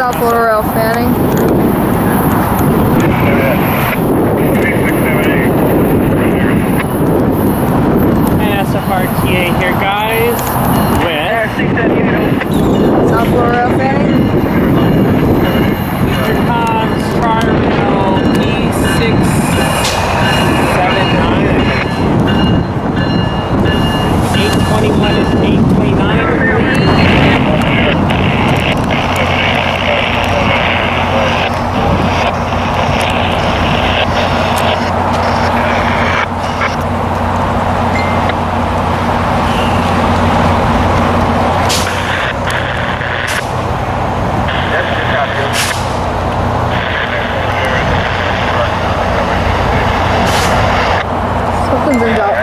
South Florida Railfanning. SFRTA here, guys, with South Florida Railfanning. Eastern Cons, Charterville, E679. 821 and 829, I believe.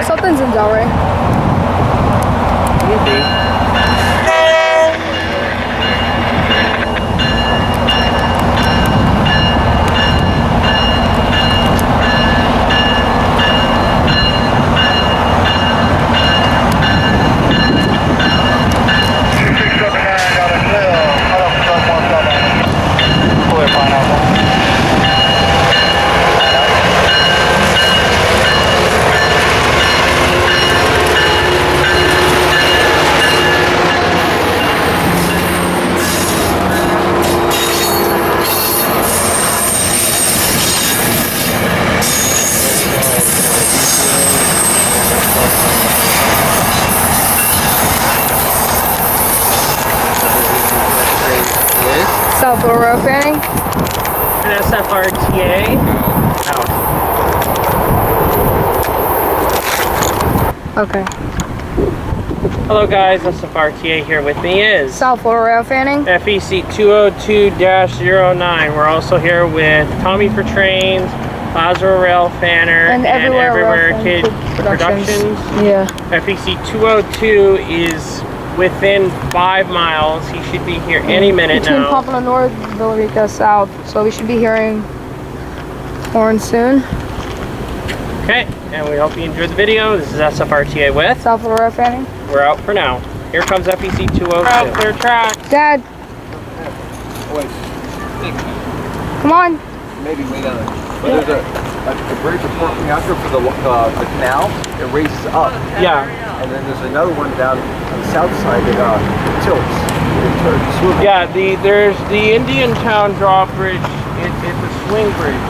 Something's in Delray. Maybe. South Florida Railfanning. And SFRTA. Out. Okay. Hello guys, SFRTA here with me is South Florida Railfanning. FEC 202-09. We're also here with Tommy for Trains, Lazaro Railfanner, And Everywhere Kid Productions. Yeah. FEC 202 is within 5 miles. He should be here any minute Between now. Pompano North, Villa Rica South. So we should be hearing horns soon. Okay, and we hope you enjoyed the video. This is SFRTA with. South Florida Railfanning. We're out for now. Here comes FEC 202. Out, clear track. Dad, Wait, come on. maybe wait on it. But there's a bridge working out there for the canal. It raises up. Yeah. And then there's another one down on the south side that tilts. It swivels. Yeah, there's the Indian Town drawbridge. It's a swing bridge.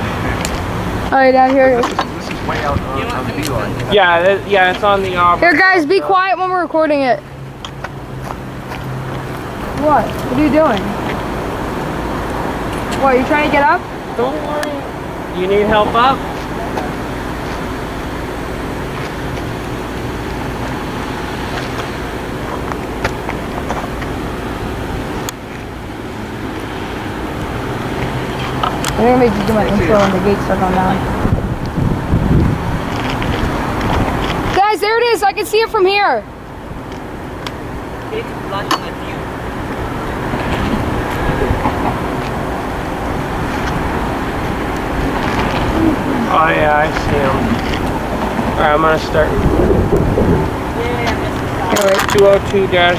All right, down here. This is way out on the beeline. Yeah, yeah, it's on the Here, guys, be quiet when we're recording it. What? What are you doing? What, you trying to get up? Don't worry. You need help up? I'm gonna make you do my intro when the gates start going down. Guys, there it is. I can see it from here. It's blocking the view. Oh yeah, I see him. Alright, I'm gonna start. 202-09.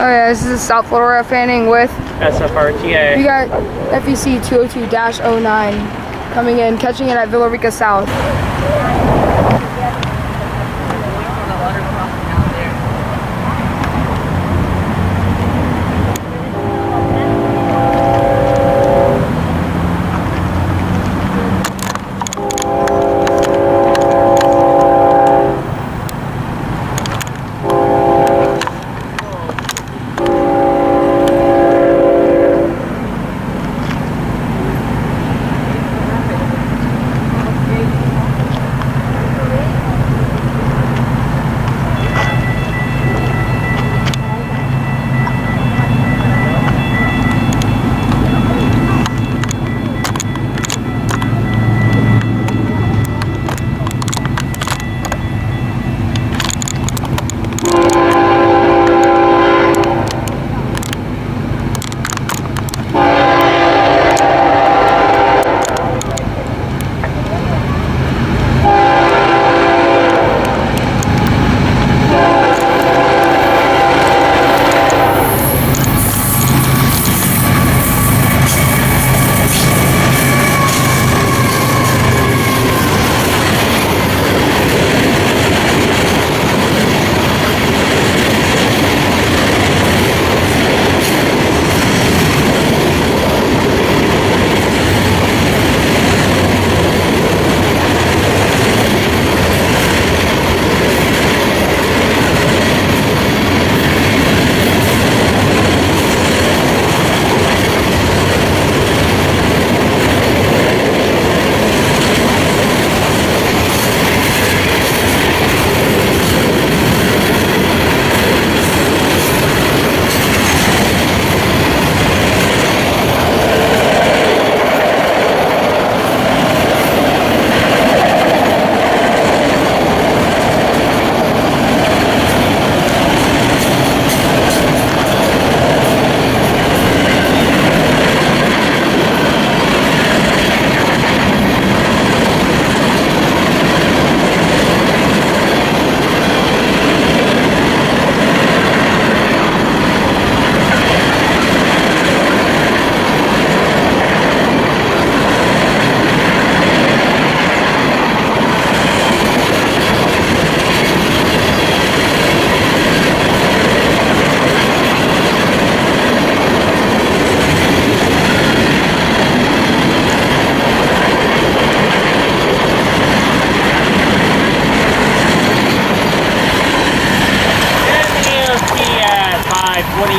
Oh yeah, this is South Florida Railfanning with SFRTA. we got FEC 202-09 coming in, catching it at Villa Rica South.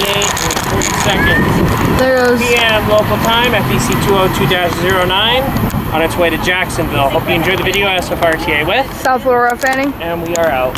and 40 seconds. There goes. PM local time, FEC 202-09, on its way to Jacksonville. Hope you enjoyed the video. SFRTA with South Florida Railfanning. and we are out.